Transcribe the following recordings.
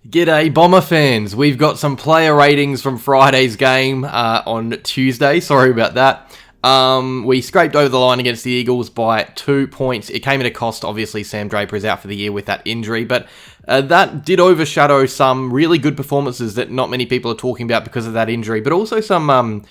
G'day Bomber fans, we've got some player ratings from Friday's game on Tuesday, sorry about that. We scraped over the line against the Eagles by 2 points. It came at a cost, obviously Sam Draper is out for the year with that injury, but that did overshadow some really good performances that not many people are talking about because of that injury, but also some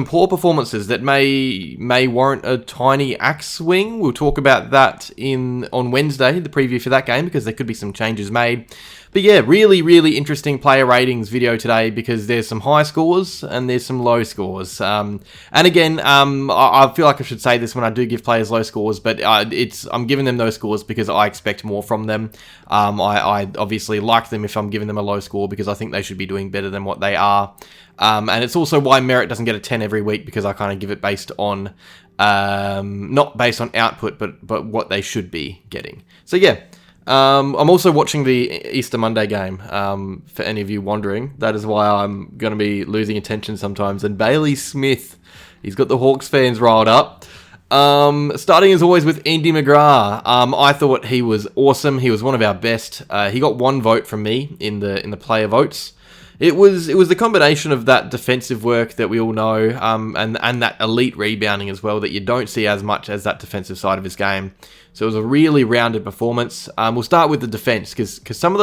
poor performances that may warrant a tiny axe swing. We'll talk about that on Wednesday, the preview for that game, because there could be some changes made. But yeah, really, really interesting player ratings video today because there's some high scores and there's some low scores. And again, I feel like I should say this when I do give players low scores, but I'm giving them those scores because I expect more from them. I obviously like them if I'm giving them a low score because I think they should be doing better than what they are. And it's also why Merrett doesn't get a 10 every week because I kind of give it based on, not based on output, but what they should be getting. So yeah. I'm also watching the Easter Monday game, for any of you wondering. That is why I'm going to be losing attention sometimes. And Bailey Smith, he's got the Hawks fans riled up. Starting as always with Andy McGrath. I thought he was awesome. He was one of our best. He got 1 vote from me in the player votes. It was the combination of that defensive work that we all know, and that elite rebounding as well that you don't see as much as that defensive side of his game. So it was a really rounded performance. We'll start with the defense because some of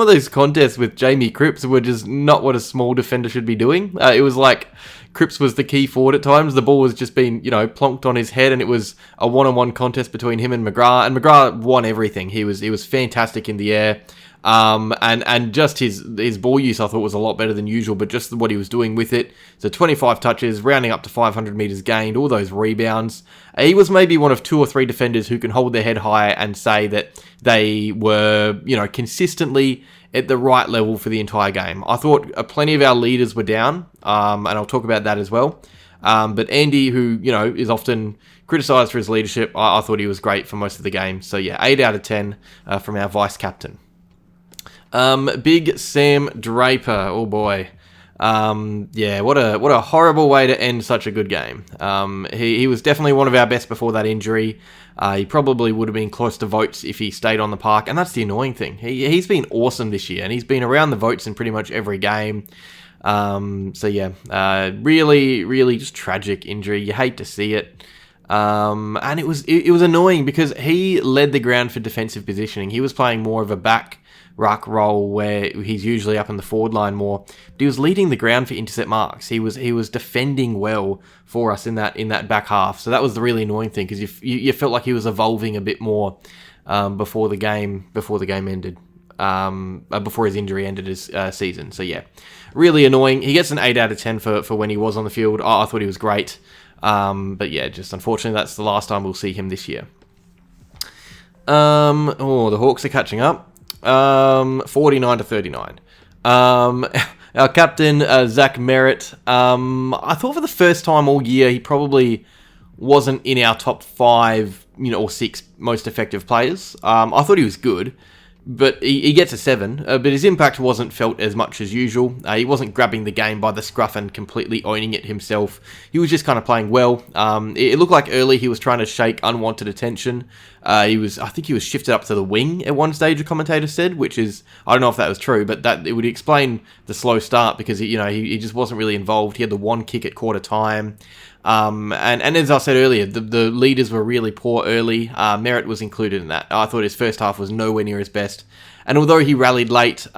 those contests with Jamie Cripps were just not what a small defender should be doing. It was like Cripps was the key forward at times. The ball was just being plonked on his head, and it was a one-on-one contest between him and McGrath. And McGrath won everything. He was fantastic in the air. And just his ball use I thought was a lot better than usual, but just what he was doing with it. So 25 touches, rounding up to 500 metres gained, all those rebounds. He was maybe one of 2 or 3 defenders who can hold their head high and say that they were, consistently at the right level for the entire game. I thought plenty of our leaders were down, and I'll talk about that as well. But Andy, who, is often criticised for his leadership, I thought he was great for most of the game. So yeah, 8 out of 10 from our vice-captain. Big Sam Draper, oh boy. Yeah, what a horrible way to end such a good game. He was definitely one of our best before that injury. He probably would have been close to votes if he stayed on the park, and that's the annoying thing. He's been awesome this year, and he's been around the votes in pretty much every game. So yeah, really, really just tragic injury. You hate to see it. And it was annoying because he led the ground for defensive positioning. He was playing more of a back ruck role where he's usually up in the forward line more, but he was leading the ground for intercept marks. He was defending well for us in that back half. So that was the really annoying thing because you felt like he was evolving a bit more before the game ended, before his injury ended his season. So yeah, really annoying. He gets an 8 out of 10 for when he was on the field. I thought he was great, but yeah, just unfortunately that's the last time we'll see him this year. The Hawks are catching up. 49 to 39. Our captain, Zach Merrett, I thought for the first time all year he probably wasn't in our top 5, or 6 most effective players. I thought he was good, but he gets a 7, but his impact wasn't felt as much as usual. He wasn't grabbing the game by the scruff and completely owning it himself. He was just kind of playing well. It looked like early he was trying to shake unwanted attention. I think he was shifted up to the wing at one stage, a commentator said, which is, I don't know if that was true, but that it would explain the slow start because he just wasn't really involved. He had the 1 kick at quarter time. And as I said earlier, the leaders were really poor early. Merrett was included in that. I thought his first half was nowhere near his best. And although he rallied late,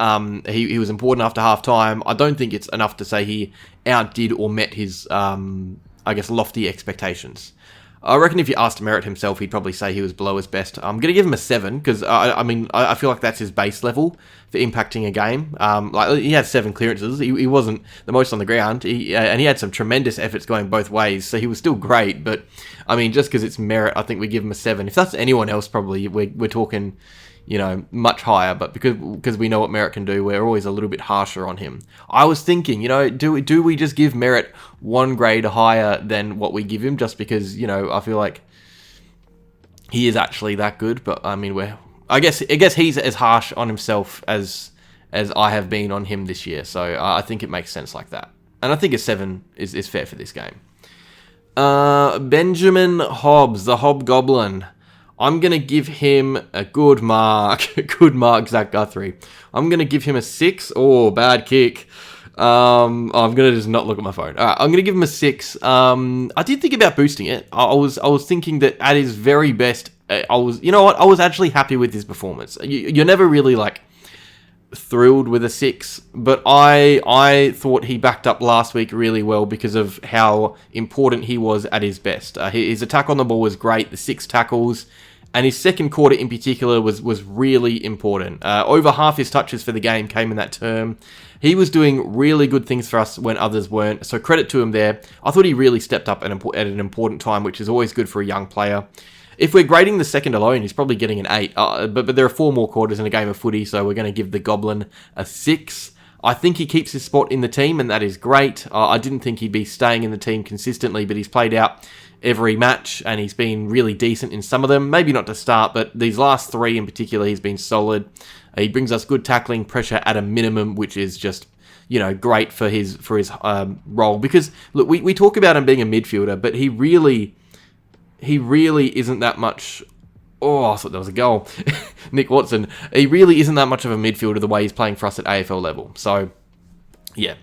he was important after half time. I don't think it's enough to say he outdid or met his, lofty expectations. I reckon if you asked Merrett himself, he'd probably say he was below his best. I'm going to give him a 7 because, I feel like that's his base level for impacting a game. He had 7 clearances. He wasn't the most on the ground, and he had some tremendous efforts going both ways, so he was still great. But, just because it's Merrett, I think we give him a 7. If that's anyone else, probably we're talking, much higher. But because we know what Merrett can do, we're always a little bit harsher on him. I was thinking, do we just give Merrett 1 grade higher than what we give him just because, I feel like he is actually that good. But I guess he's as harsh on himself as I have been on him this year. So I think it makes sense like that. And I think a 7 is fair for this game. Benjamin Hobbs, the Hobgoblin. I'm going to give him a good mark. Good mark, Zach Guthrie. I'm going to give him a 6. Oh, bad kick. I'm going to just not look at my phone. All right, I'm going to give him a 6. I did think about boosting it. I was thinking that at his very best, I was actually happy with his performance. You're never really like thrilled with a 6, but I thought he backed up last week really well because of how important he was at his best. His attack on the ball was great, the 6 tackles, and his second quarter in particular was really important. Over half his touches for the game came in that term. He was doing really good things for us when others weren't, so credit to him there. I thought he really stepped up at an important time, which is always good for a young player. If we're grading the second alone, he's probably getting an 8. But there are 4 more quarters in a game of footy, so we're going to give the Goblin a 6. I think he keeps his spot in the team, and that is great. I didn't think he'd be staying in the team consistently, but he's played out every match, and he's been really decent in some of them. Maybe not to start, but these last 3 in particular, he's been solid. He brings us good tackling pressure at a minimum, which is just, great for his role. Because, look, we talk about him being a midfielder, but he really isn't that much. Oh, I thought that was a goal. Nic Watson. He really isn't that much of a midfielder the way he's playing for us at AFL level. So, yeah.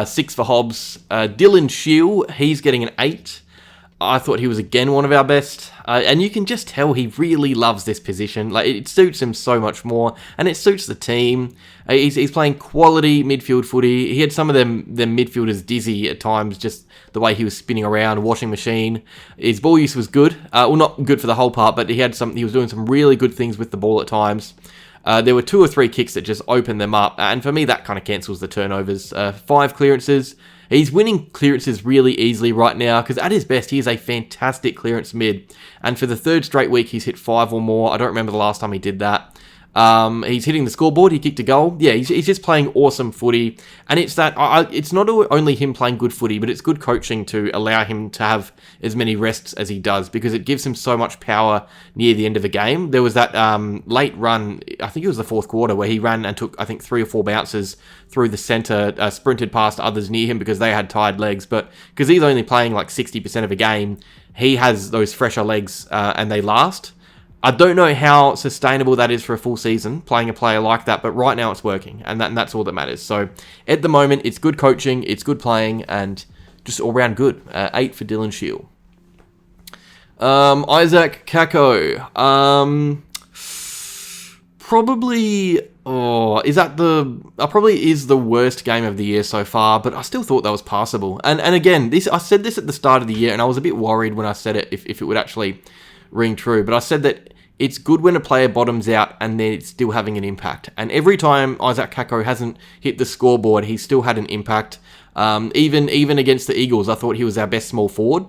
6 for Hobbs. Dylan Shiel, he's getting an 8. I thought he was again one of our best. And you can just tell he really loves this position. Like, it suits him so much more. And it suits the team. He's playing quality midfield footy. He had some of them midfielders dizzy at times, just the way he was spinning around, washing machine. His ball use was good. Well, not good for the whole part, but he was doing some really good things with the ball at times. There were 2 or 3 kicks that just opened them up. And for me, that kind of cancels the turnovers. 5 clearances. He's winning clearances really easily right now because at his best, he is a fantastic clearance mid. And for the 3rd straight week, he's hit 5 or more. I don't remember the last time he did that. He's hitting the scoreboard. He kicked a goal. Yeah, he's just playing awesome footy. And it's that it's not only him playing good footy, but it's good coaching to allow him to have as many rests as he does because it gives him so much power near the end of a game. There was that late run, I think it was the 4th quarter, where he ran and took, I think, 3 or 4 bounces through the centre, sprinted past others near him because they had tired legs. But because he's only playing like 60% of a game, he has those fresher legs and they last. I don't know how sustainable that is for a full season, playing a player like that, but right now it's working, and that's all that matters. So, at the moment, it's good coaching, it's good playing, and just all-round good. 8 for Dylan Shiel. Isaac Kako. Probably is the worst game of the year so far, but I still thought that was passable. And again, I said this at the start of the year, and I was a bit worried when I said it, if it would actually ring true, but I said that it's good when a player bottoms out and they're still having an impact. And every time Isaac Kako hasn't hit the scoreboard, he's still had an impact. Even against the Eagles, I thought he was our best small forward.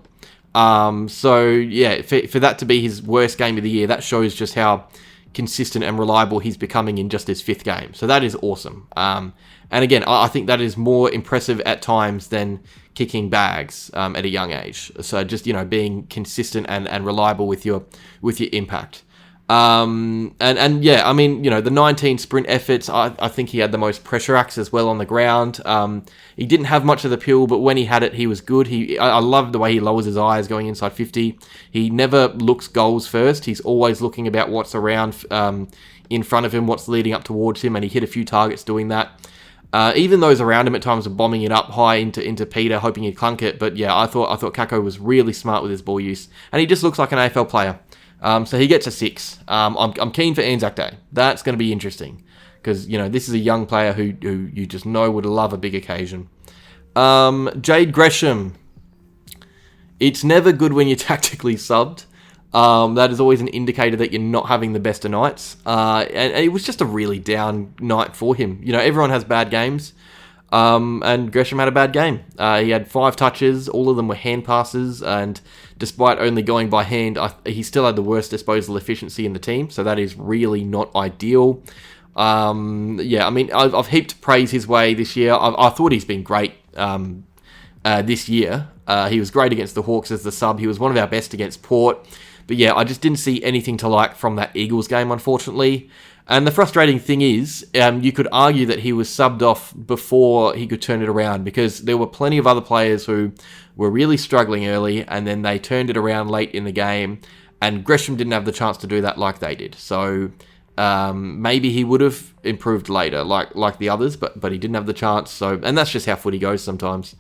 So yeah, for that to be his worst game of the year, that shows just how consistent and reliable he's becoming in just his 5th game. So that is awesome. And again, I think that is more impressive at times than kicking bags at a young age. So just, being consistent and reliable with your impact. And yeah, I mean, the 19 sprint efforts, I think he had the most pressure acts as well on the ground. He didn't have much of the pill, but when he had it, he was good. I love the way he lowers his eyes going inside 50. He never looks goals first. He's always looking about what's around in front of him, what's leading up towards him, and he hit a few targets doing that. Even those around him at times were bombing it up high into Peter, hoping he'd clunk it. But yeah, I thought Kako was really smart with his ball use, and he just looks like an AFL player. So he gets a 6. I'm keen for Anzac Day. That's going to be interesting because this is a young player who you just know would love a big occasion. Jade Gresham. It's never good when you're tactically subbed. That is always an indicator that you're not having the best of nights. And it was just a really down night for him. Everyone has bad games. And Gresham had a bad game. He had 5 touches, all of them were hand passes, and despite only going by hand, he still had the worst disposal efficiency in the team, so that is really not ideal. Yeah, I mean, I've heaped praise his way this year. I thought he's been great this year. He was great against the Hawks as the sub. He was one of our best against Port. But yeah, I just didn't see anything to like from that Eagles game, unfortunately. And the frustrating thing is, you could argue that he was subbed off before he could turn it around, because there were plenty of other players who were really struggling early, and then they turned it around late in the game. and Gresham didn't have the chance to do that like they did. So maybe he would have improved later, like the others, but he didn't have the chance. So, and that's just how footy goes sometimes.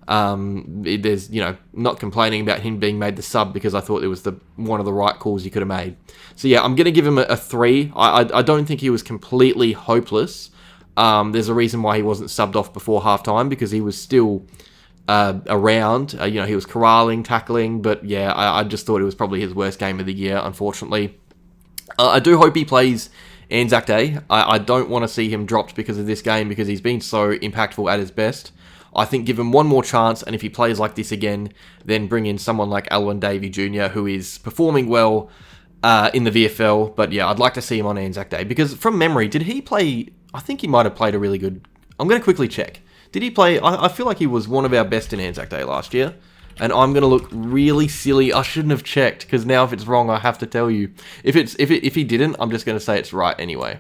There's, not complaining about him being made the sub because I thought it was one of the right calls you could have made. So yeah, I'm going to give him a 3. I don't think he was completely hopeless. There's a reason why he wasn't subbed off before halftime, because he was still around. He was corralling, tackling, but yeah, I just thought it was probably his worst game of the year, unfortunately. I do hope he plays Anzac Day. I don't want to see him dropped because of this game, because he's been so impactful at his best. I think give him one more chance, and if he plays like this again, then bring in someone like Alwyn Davey Jr., who is performing well in the VFL. But yeah, I'd like to see him on Anzac Day, because from memory, did he play... I think he might have played a really good... I'm going to quickly check. Did he play... I feel like he was one of our best in Anzac Day last year, and I'm going to look really silly. I shouldn't have checked, because now if it's wrong, I have to tell you. If he didn't, I'm just going to say it's right anyway.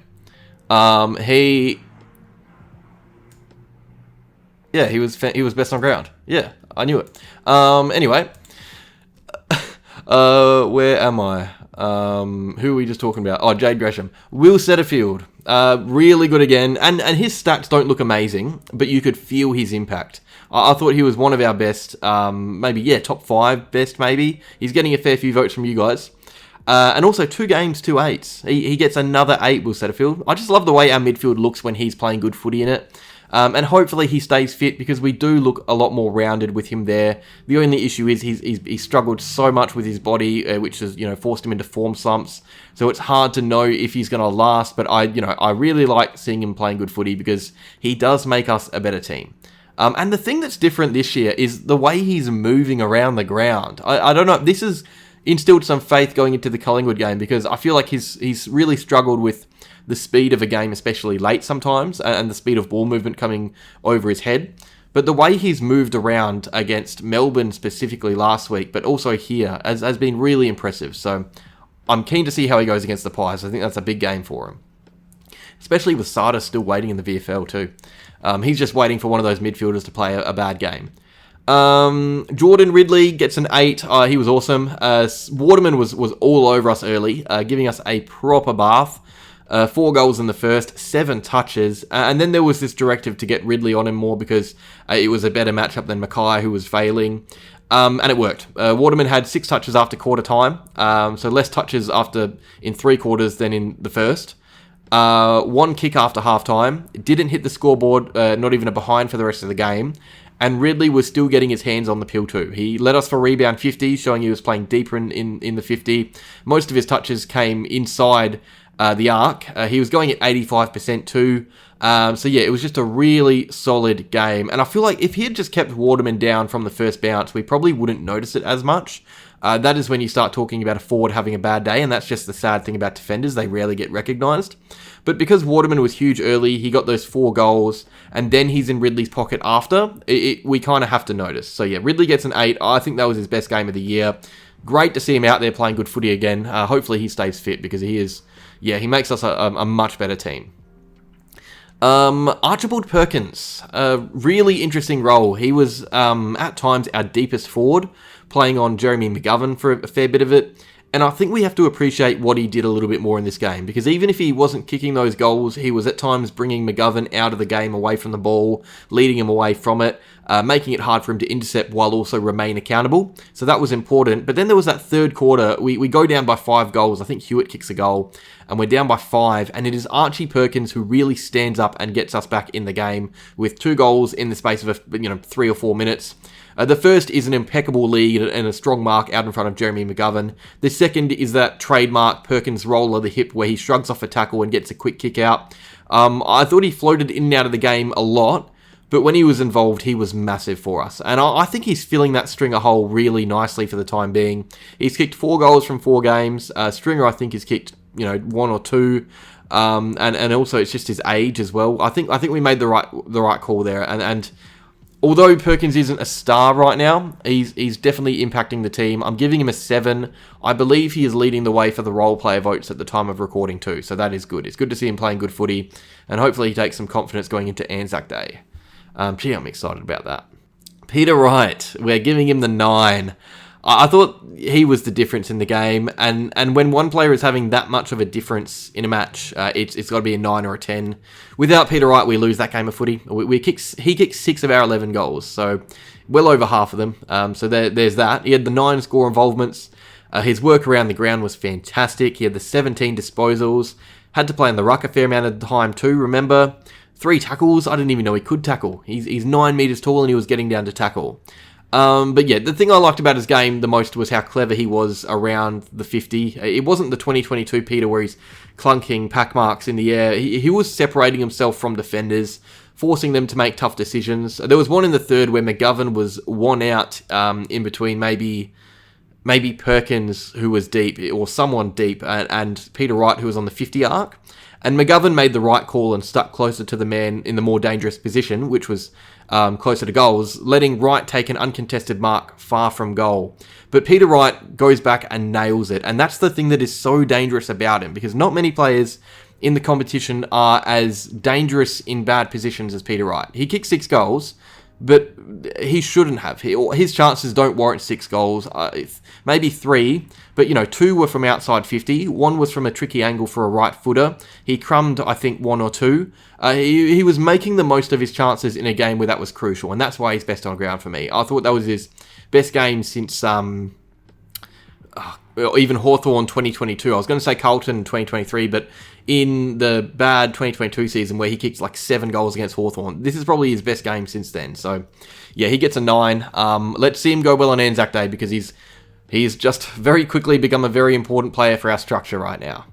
Yeah, he was best on ground. Yeah, I knew it. Anyway, where am I? Who are we just talking about? Oh, Jade Gresham. Will Setterfield. Really good again. And his stats don't look amazing, but you could feel his impact. I thought he was one of our best, top 5 best maybe. He's getting a fair few votes from you guys. And also 2 games, 2 8s. He gets another 8, Will Setterfield. I just love the way our midfield looks when he's playing good footy in it. And hopefully he stays fit, because we do look a lot more rounded with him there. The only issue is he's struggled so much with his body, which has forced him into form slumps. So it's hard to know if he's going to last. But I really like seeing him playing good footy, because he does make us a better team. And the thing that's different this year is the way he's moving around the ground. I don't know. This has instilled some faith going into the Collingwood game, because I feel like he's really struggled with the speed of a game, especially late sometimes, and the speed of ball movement coming over his head. But the way he's moved around against Melbourne specifically last week, but also here, has been really impressive. So I'm keen to see how he goes against the Pies. I think that's a big game for him. Especially with Sada still waiting in the VFL too. He's just waiting for one of those midfielders to play a bad game. Jordan Ridley gets an 8. He was awesome. Waterman was all over us early, giving us a proper bath. 4 goals in the first, 7 touches, and then there was this directive to get Ridley on him more, because it was a better matchup than McKay, who was failing, and it worked. Waterman had 6 touches after quarter time, so less touches in 3 quarters than in the first. 1 kick after half time. It didn't hit the scoreboard, not even a behind for the rest of the game. And Ridley was still getting his hands on the pill too. He led us for rebound 50, showing he was playing deeper in the 50. Most of his touches came inside the arc. He was going at 85% too. So yeah, it was just a really solid game. And I feel like if he had just kept Waterman down from the first bounce, we probably wouldn't notice it as much. That is when you start talking about a forward having a bad day, and that's just the sad thing about defenders. They rarely get recognised. But because Waterman was huge early, he got those 4 goals, and then he's in Ridley's pocket after, we kind of have to notice. So yeah, Ridley gets an 8. I think that was his best game of the year. Great to see him out there playing good footy again. Hopefully he stays fit, because he makes us a much better team. Archibald Perkins, a really interesting role. He was at times our deepest forward, playing on Jeremy McGovern for a fair bit of it. And I think we have to appreciate what he did a little bit more in this game, because even if he wasn't kicking those goals, he was at times bringing McGovern out of the game away from the ball, leading him away from it, making it hard for him to intercept while also remain accountable. So that was important. But then there was that third quarter. We go down by 5 goals. I think Hewitt kicks a goal, and we're down by 5. And it is Archie Perkins who really stands up and gets us back in the game with 2 goals in the space of 3 or 4 minutes. The first is an impeccable lead and a strong mark out in front of Jeremy McGovern. The second is that trademark Perkins roll of the hip where he shrugs off a tackle and gets a quick kick out. I thought he floated in and out of the game a lot, but when he was involved, he was massive for us. And I think he's filling that Stringer hole really nicely for the time being. He's kicked 4 goals from 4 games. Stringer, I think, has kicked 1 or 2. And also it's just his age as well. I think we made the right call there. And although Perkins isn't a star right now, he's definitely impacting the team. I'm giving him a 7. I believe he is leading the way for the role player votes at the time of recording too, so that is good. It's good to see him playing good footy, and hopefully he takes some confidence going into Anzac Day. I'm excited about that. Peter Wright, we're giving him the 9. I thought he was the difference in the game, and when one player is having that much of a difference in a match, it's got to be a 9 or a 10. Without Peter Wright, we lose that game of footy. He kicked 6 of our 11 goals, so well over half of them. So there's that. He had the 9 score involvements. His work around the ground was fantastic. He had the 17 disposals. Had to play in the ruck a fair amount of time too, remember? 3 tackles. I didn't even know he could tackle. He's 9 metres tall and he was getting down to tackle. But yeah, the thing I liked about his game the most was how clever he was around the 50. It wasn't the 2022 Peter where he's clunking pack marks in the air. He was separating himself from defenders, forcing them to make tough decisions. There was one in the third where McGovern was one out in between maybe Perkins, who was deep, or someone deep, and Peter Wright, who was on the 50 arc. And McGovern made the right call and stuck closer to the man in the more dangerous position, which was closer to goals, letting Wright take an uncontested mark far from goal. But Peter Wright goes back and nails it, and that's the thing that is so dangerous about him, because not many players in the competition are as dangerous in bad positions as Peter Wright. He kicked 6 goals, but he shouldn't have. His chances don't warrant 6 goals. Maybe 3, but 2 were from outside 50. 1 was from a tricky angle for a right footer. He crumbed, I think, 1 or 2. He was making the most of his chances in a game where that was crucial, and that's why he's best on ground for me. I thought that was his best game since even Hawthorn 2022. I was going to say Carlton 2023, but in the bad 2022 season where he kicked like 7 goals against Hawthorn, this is probably his best game since then. So, yeah, he gets a 9. Let's see him go well on Anzac Day, because he's just very quickly become a very important player for our structure right now.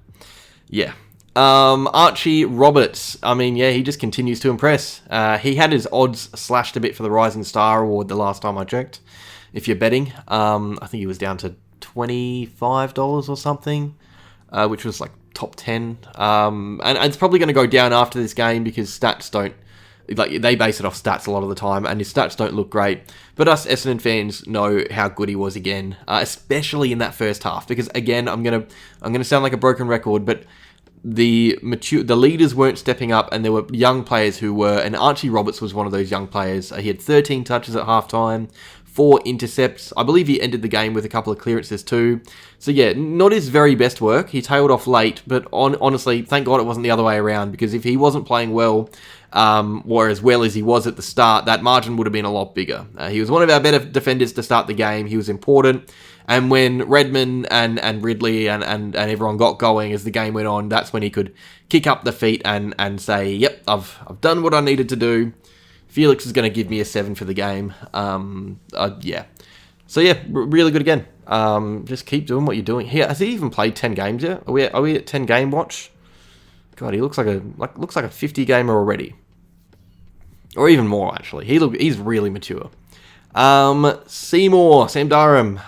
Yeah. Archie Roberts. I mean, yeah, he just continues to impress. He had his odds slashed a bit for the Rising Star Award the last time I checked. If you're betting, I think he was down to $25 or something, which was like top 10. And it's probably going to go down after this game because stats don't, they base it off stats a lot of the time, and his stats don't look great. But us Essendon fans know how good he was again, especially in that first half. Because again, I'm gonna sound like a broken record, but the leaders weren't stepping up, and there were young players who were. And Archie Roberts was one of those young players. He had 13 touches at halftime. 4 intercepts. I believe he ended the game with a couple of clearances too. So yeah, not his very best work. He tailed off late, but honestly, thank God it wasn't the other way around, because if he wasn't playing well, or as well as he was at the start, that margin would have been a lot bigger. He was one of our better defenders to start the game. He was important. And when Redman and Ridley and everyone got going as the game went on, that's when he could kick up the feet and say, yep, I've done what I needed to do. Felix is going to give me a 7 for the game. Yeah. So yeah, really good again. Just keep doing what you're doing. Has he even played 10 games yet? Are we at 10 game watch? God, he looks like a 50 gamer already, or even more actually. He's really mature. Seymour, Sam Durham.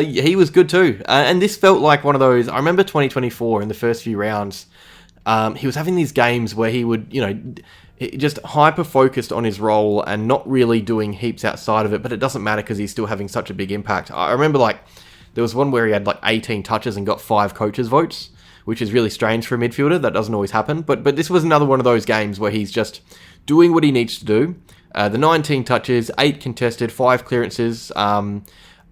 He was good too. And this felt like one of those. I remember 2024 in the first few rounds. He was having these games where he would, just hyper-focused on his role and not really doing heaps outside of it, but it doesn't matter because he's still having such a big impact. I remember, there was one where he had, 18 touches and got 5 coaches' votes, which is really strange for a midfielder. That doesn't always happen. But this was another one of those games where he's just doing what he needs to do. The 19 touches, 8 contested, 5 clearances,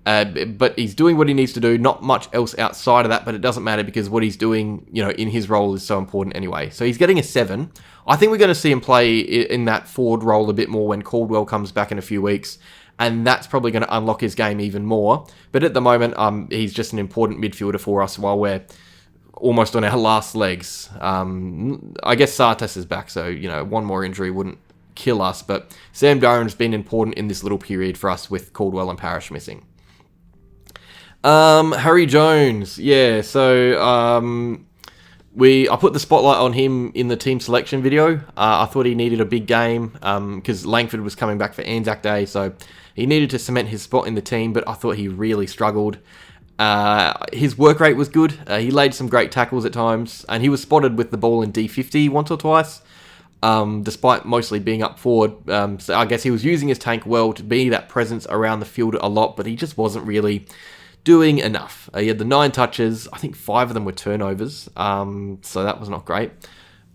but he's doing what he needs to do, not much else outside of that, but it doesn't matter because what he's doing, in his role is so important anyway. So he's getting a 7. I think we're going to see him play in that forward role a bit more when Caldwell comes back in a few weeks, and that's probably going to unlock his game even more. But at the moment, he's just an important midfielder for us while we're almost on our last legs. I guess Sartas is back, so, one more injury wouldn't kill us, but Sam Durham's been important in this little period for us with Caldwell and Parrish missing. Harry Jones, yeah, so I put the spotlight on him in the team selection video. I thought he needed a big game because Langford was coming back for Anzac Day, so he needed to cement his spot in the team, but I thought he really struggled. His work rate was good. He laid some great tackles at times, and he was spotted with the ball in D50 once or twice, despite mostly being up forward. So I guess he was using his tank well to be that presence around the field a lot, but he just wasn't really doing enough. He had the 9 touches. I think 5 of them were turnovers, so that was not great.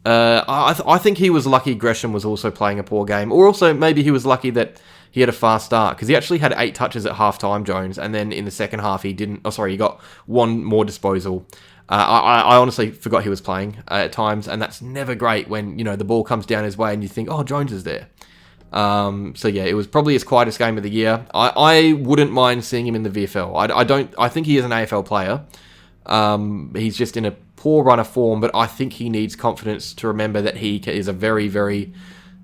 I think he was lucky Gresham was also playing a poor game, or also maybe he was lucky that he had a fast start, because he actually had 8 touches at half-time, Jones, and then in the second half he didn't... he got 1 more disposal. I honestly forgot he was playing at times, and that's never great when, the ball comes down his way and you think, oh, Jones is there. So yeah, it was probably his quietest game of the year. I wouldn't mind seeing him in the VFL. I think he is an AFL player. He's just in a poor run of form, but I think he needs confidence to remember that he is a very, very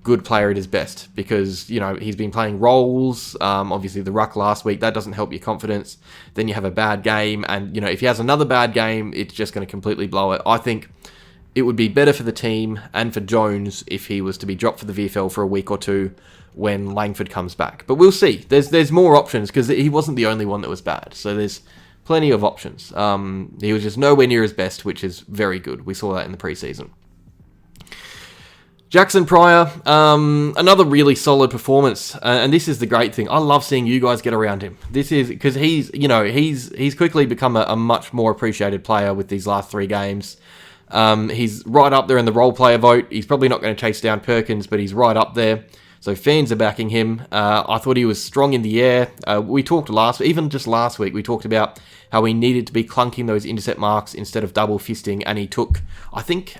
good player at his best, because, he's been playing roles, obviously the ruck last week, that doesn't help your confidence. Then you have a bad game, and, if he has another bad game, it's just going to completely blow it. I think it would be better for the team and for Jones if he was to be dropped for the VFL for a week or two when Langford comes back. But we'll see. There's more options, because he wasn't the only one that was bad, so there's plenty of options. He was just nowhere near his best, which is very good. We saw that in the preseason. Jaxon Prior, another really solid performance, and this is the great thing. I love seeing you guys get around him. This is because he's quickly become a much more appreciated player with these last 3 games. He's right up there in the role player vote. He's probably not going to chase down Perkins, but he's right up there. So fans are backing him. I thought he was strong in the air. We talked last week, we talked about how he needed to be clunking those intercept marks instead of double fisting, and he took, I think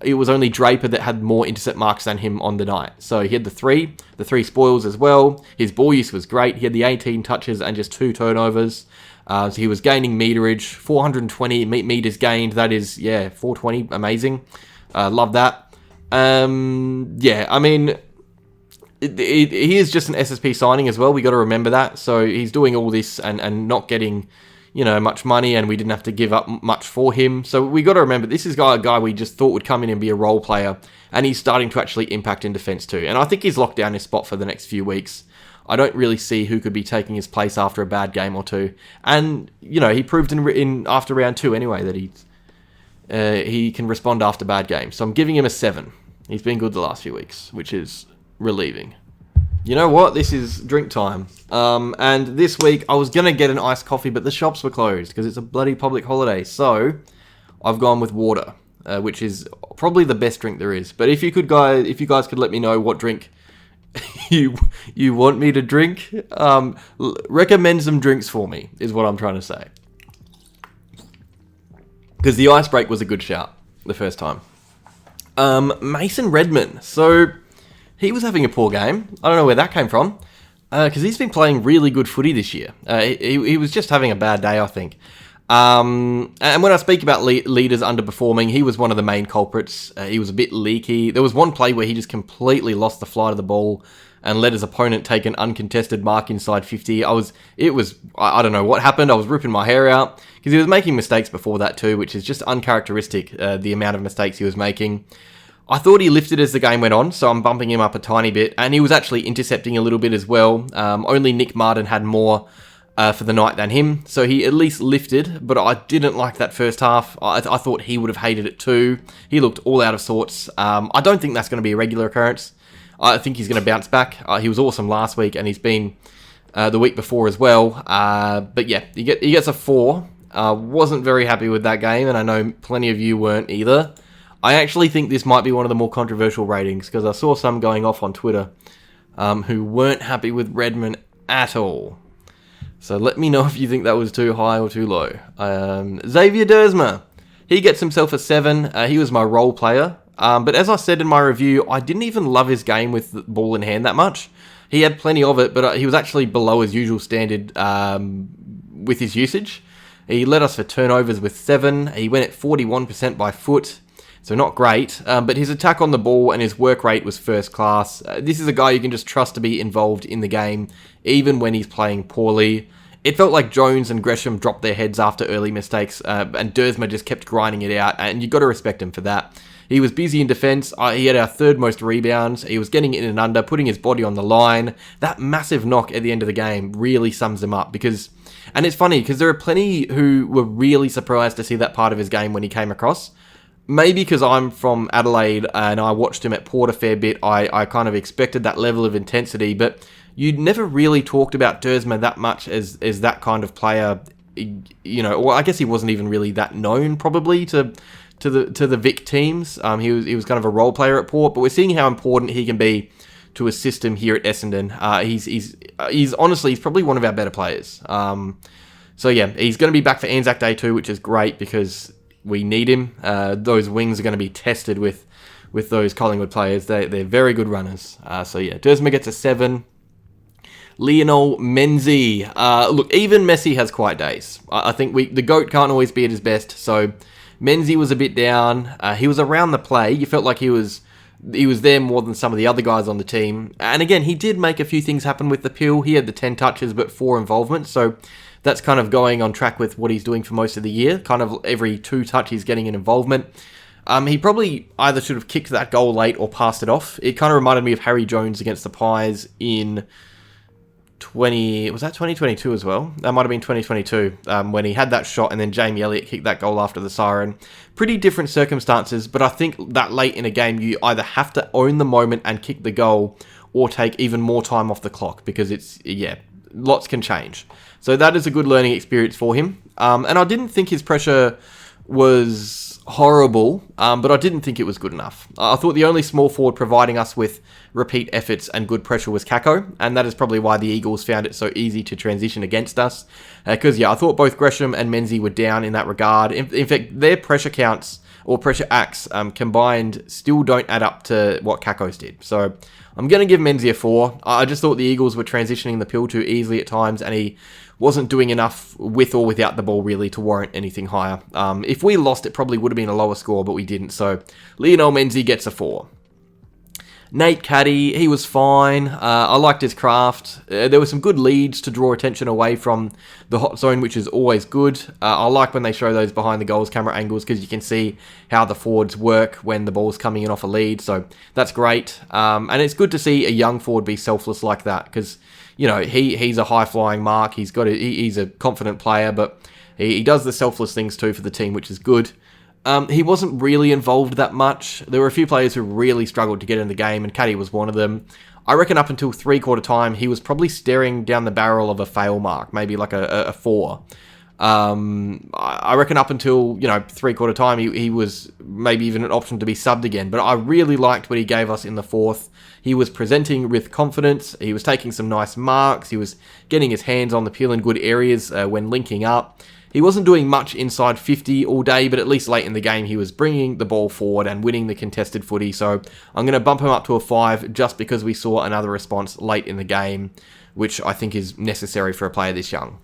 it was only Draper that had more intercept marks than him on the night. So he had the three spoils as well. His ball use was great. He had the 18 touches and just 2 turnovers. So he was gaining meterage, 420 meters gained. That is, 420, amazing. Love that. He is just an SSP signing as well. We got to remember that. So he's doing all this and not getting, much money, and we didn't have to give up much for him. So we got to remember, this is a guy we just thought would come in and be a role player, and he's starting to actually impact in defence too. And I think he's locked down his spot for the next few weeks. I don't really see who could be taking his place after a bad game or two. And, he proved in after round 2 anyway that he can respond after bad games. So I'm giving him a 7. He's been good the last few weeks, which is relieving. You know what? This is drink time. And this week I was going to get an iced coffee, but the shops were closed because it's a bloody public holiday. So I've gone with water, which is probably the best drink there is. But if you guys could let me know what drink you want me to drink, recommend some drinks for me, is what I'm trying to say. Because the ice break was a good shout the first time. Mason Redman. So he was having a poor game. I don't know where that came from, because he's been playing really good footy this year. He was just having a bad day, I think. And when I speak about leaders underperforming, he was one of the main culprits. He was a bit leaky. There was one play where he just completely lost the flight of the ball and let his opponent take an uncontested mark inside 50. I don't know what happened. I was ripping my hair out because he was making mistakes before that too, which is just uncharacteristic, the amount of mistakes he was making. I thought he lifted as the game went on, so I'm bumping him up a tiny bit, and he was actually intercepting a little bit as well. Only Nic Martin had more for the night than him, so he at least lifted, but I didn't like that first half. I thought he would have hated it too. He looked all out of sorts. I don't think that's going to be a regular occurrence. I think he's going to bounce back. He was awesome last week, and he's been the week before as well. But yeah, he gets a 4. Wasn't very happy with that game, and I know plenty of you weren't either. I actually think this might be one of the more controversial ratings, because I saw some going off on Twitter who weren't happy with Redman at all. So let me know if you think that was too high or too low. Xavier Duursma. He gets himself a 7. He was my role player. But as I said in my review, I didn't even love his game with the ball in hand that much. He had plenty of it, but he was actually below his usual standard with his usage. He led us for turnovers with 7. He went at 41% by foot. So not great, but his attack on the ball and his work rate was first class. This is a guy you can just trust to be involved in the game, even when he's playing poorly. It felt like Jones and Gresham dropped their heads after early mistakes, and Duursma just kept grinding it out, and you've got to respect him for that. He was busy in defence. He had our 3rd most rebounds. He was getting in and under, putting his body on the line. That massive knock at the end of the game really sums him up, because... And it's funny, because there are plenty who were really surprised to see that part of his game when he came across. Maybe because I'm from Adelaide and I watched him at Port a fair bit, I kind of expected that level of intensity, but you'd never really talked about Duursma that much as that kind of player, or I guess he wasn't even really that known probably to the Vic teams. He was kind of a role player at Port, but we're seeing how important he can be to assist him here at Essendon. He's honestly, he's probably one of our better players. So yeah, he's going to be back for Anzac Day too, which is great because we need him. Those wings are going to be tested with those Collingwood players. They're very good runners. So yeah, Duursma gets a 7. Lionel Menzie. Look, even Messi has quiet days. I think the GOAT can't always be at his best. So Menzie was a bit down. He was around the play. You felt like he was there more than some of the other guys on the team. And again, he did make a few things happen with the pill. He had the 10 touches, but 4 involvements. So that's kind of going on track with what he's doing for most of the year. Kind of every 2 touch he's getting an involvement. He probably either should have kicked that goal late or passed it off. It kind of reminded me of Harry Jones against the Pies in 2022 as well? That might have been 2022 when he had that shot and then Jamie Elliott kicked that goal after the siren. Pretty different circumstances, but I think that late in a game you either have to own the moment and kick the goal or take even more time off the clock because lots can change. So that is a good learning experience for him. And I didn't think his pressure was horrible, but I didn't think it was good enough. I thought the only small forward providing us with repeat efforts and good pressure was Kako, and that is probably why the Eagles found it so easy to transition against us. Because, I thought both Gresham and Menzie were down in that regard. In fact, their pressure counts or pressure acts combined still don't add up to what Kako's did. So I'm going to give Menzie a 4. I just thought the Eagles were transitioning the pill too easily at times, and he wasn't doing enough with or without the ball really to warrant anything higher. If we lost, it probably would have been a lower score, but we didn't. So Lionel Menzie gets a 4. Nate Caddy, he was fine. I liked his craft. There were some good leads to draw attention away from the hot zone, which is always good. I like when they show those behind the goals camera angles because you can see how the forwards work when the ball's coming in off a lead. So that's great. And it's good to see a young forward be selfless like that because, he's a high-flying mark. He's a confident player, but he does the selfless things too for the team, which is good. He wasn't really involved that much. There were a few players who really struggled to get in the game, and Caddy was one of them. I reckon up until three-quarter time, he was probably staring down the barrel of a fail mark, maybe like a 4. I reckon up until, three-quarter time, he was maybe even an option to be subbed again. But I really liked what he gave us in the 4th. He was presenting with confidence. He was taking some nice marks. He was getting his hands on the peel in good areas when linking up. He wasn't doing much inside 50 all day, but at least late in the game, he was bringing the ball forward and winning the contested footy. So I'm going to bump him up to a 5 just because we saw another response late in the game, which I think is necessary for a player this young.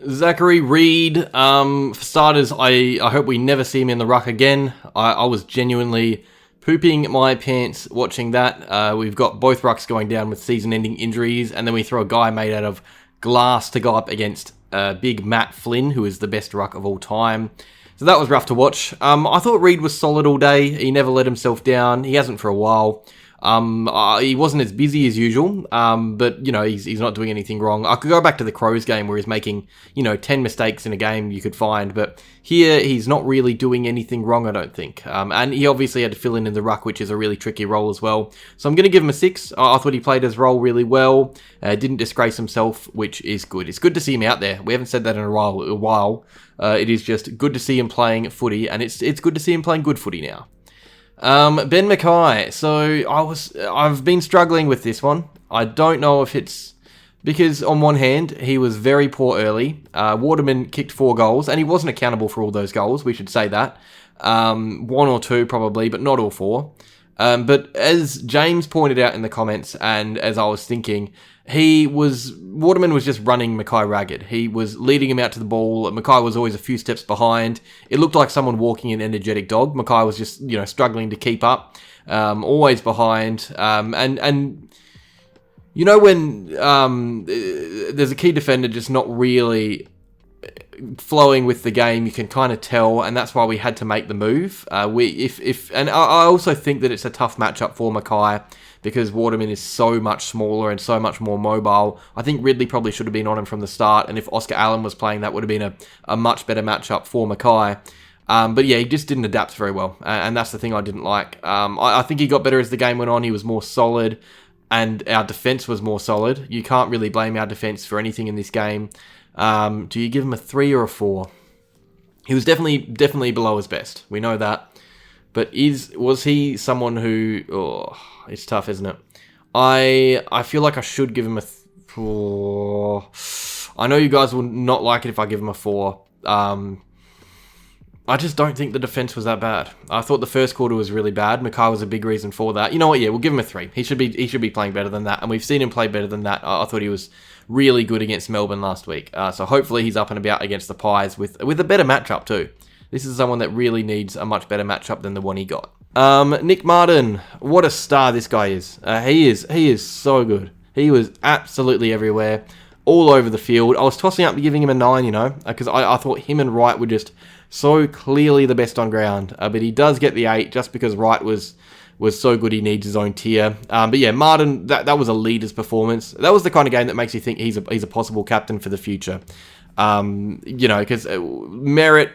Zachary Reid, for starters, I hope we never see him in the ruck again. I was genuinely pooping my pants watching that. We've got both rucks going down with season-ending injuries, and then we throw a guy made out of glass to go up against big Matt Flynn, who is the best ruck of all time. So that was rough to watch. I thought Reid was solid all day. He never let himself down. He hasn't for a while. He wasn't as busy as usual, but, he's not doing anything wrong. I could go back to the Crows game where he's making, 10 mistakes in a game you could find, but here he's not really doing anything wrong, I don't think. And he obviously had to fill in the ruck, which is a really tricky role as well. So I'm going to give him a 6. I thought he played his role really well, didn't disgrace himself, which is good. It's good to see him out there. We haven't said that in a while. It is just good to see him playing footy, and it's good to see him playing good footy now. Ben McKay. So I've been struggling with this one. I don't know if it's because on one hand, he was very poor early. Waterman kicked 4 goals and he wasn't accountable for all those goals. We should say that. 1 or 2 probably, but not all 4. But as James pointed out in the comments and as I was thinking, Waterman was just running McKay ragged. He was leading him out to the ball. McKay was always a few steps behind. It looked like someone walking an energetic dog. McKay was just, struggling to keep up, always behind. And when there's a key defender just not really flowing with the game, you can kind of tell, and that's why we had to make the move. And I also think that it's a tough matchup for McKay because Waterman is so much smaller and so much more mobile. I think Ridley probably should have been on him from the start, and if Oscar Allen was playing, that would have been a much better matchup for McKay. But yeah, he just didn't adapt very well, and that's the thing I didn't like. I think he got better as the game went on. He was more solid, and our defence was more solid. You can't really blame our defence for anything in this game. Do you give him a 3 or a 4? He was definitely below his best. We know that. But was he someone who... Oh, it's tough, isn't it? I feel like I should give him a... I know you guys will not like it if I give him a 4. I just don't think the defense was that bad. I thought the first quarter was really bad. McKay was a big reason for that. You know what? Yeah, we'll give him a 3. He should be playing better than that, and we've seen him play better than that. I thought he was really good against Melbourne last week. So hopefully he's up and about against the Pies with a better matchup too. This is someone that really needs a much better matchup than the one he got. Nic Martin, what a star this guy is. He is so good. He was absolutely everywhere, all over the field. I was tossing up giving him a 9, you know, because I thought him and Wright were just so clearly the best on ground. But he does get the 8 just because Wright was so good he needs his own tier. But yeah, Martin, that was a leader's performance. That was the kind of game that makes you think he's a possible captain for the future. You know, because Merrett,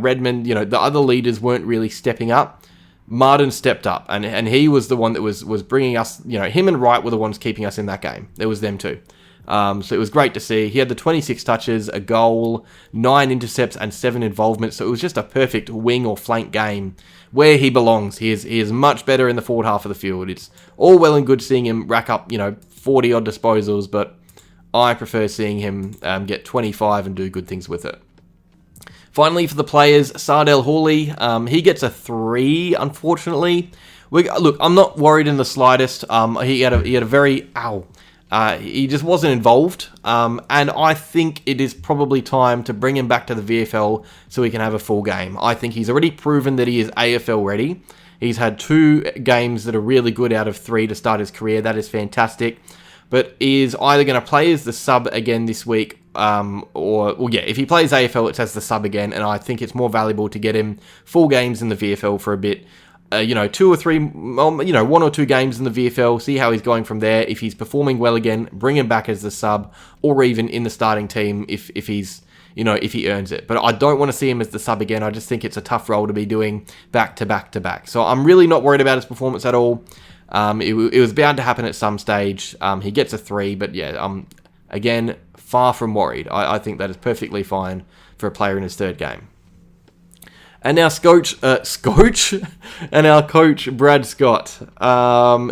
Redman, you know, the other leaders weren't really stepping up. Martin stepped up, and he was the one that was bringing us, you know, him and Wright were the ones keeping us in that game. It was them too. So it was great to see. He had the 26 touches, a goal, 9 intercepts, and 7 involvements. So it was just a perfect wing or flank game where he belongs. He is much better in the forward half of the field. It's all well and good seeing him rack up, you know, 40-odd disposals, but I prefer seeing him get 25 and do good things with it. Finally, for the players, Saad El-Hawli, he gets a 3, unfortunately. Look, I'm not worried in the slightest. He had a very... he just wasn't involved, and I think it is probably time to bring him back to the VFL so he can have a full game. I think he's already proven that he is AFL ready. He's had 2 games that are really good out of 3 to start his career. That is fantastic. But he is either going to play as the sub again this week, if he plays AFL, it's as the sub again, and I think it's more valuable to get him full games in the VFL for a bit. 2 or 3, 1 or 2 games in the VFL, see how he's going from there. If he's performing well again, bring him back as the sub, or even in the starting team if he earns it. But I don't want to see him as the sub again. I just think it's a tough role to be doing back to back to back. So I'm really not worried about his performance at all. It was bound to happen at some stage. He gets a 3, but yeah, again, far from worried. I think that is perfectly fine for a player in his 3rd game. And our and our coach, Brad Scott,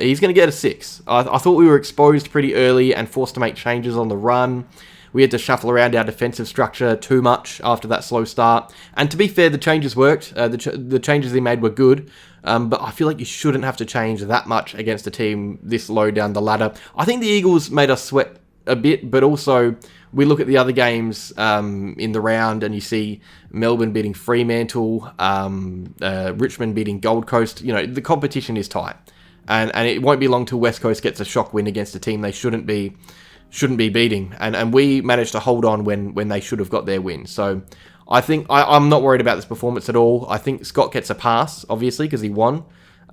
he's going to get a 6. I thought we were exposed pretty early and forced to make changes on the run. We had to shuffle around our defensive structure too much after that slow start. And to be fair, the changes worked. The changes he made were good. But I feel like you shouldn't have to change that much against a team this low down the ladder. I think the Eagles made us sweat a bit, but also we look at the other games in the round and you see Melbourne beating Fremantle, Richmond beating Gold Coast. You know, the competition is tight. And it won't be long till West Coast gets a shock win against a team they shouldn't be beating. And we managed to hold on when they should have got their win. So I think I'm not worried about this performance at all. I think Scott gets a pass, obviously, because he won.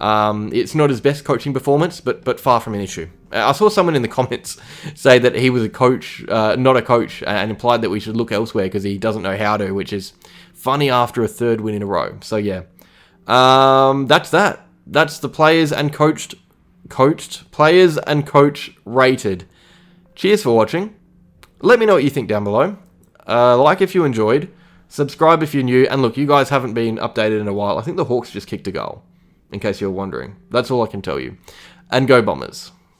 It's not his best coaching performance, but far from an issue. I saw someone in the comments say that he was a coach, not a coach, and implied that we should look elsewhere because he doesn't know how to, which is funny after a 3rd win in a row. So yeah, that's that. That's the players and coach rated. Cheers for watching. Let me know what you think down below. Like if you enjoyed. Subscribe if you're new. And look, you guys haven't been updated in a while. I think the Hawks just kicked a goal, in case you're wondering. That's all I can tell you. And go Bombers.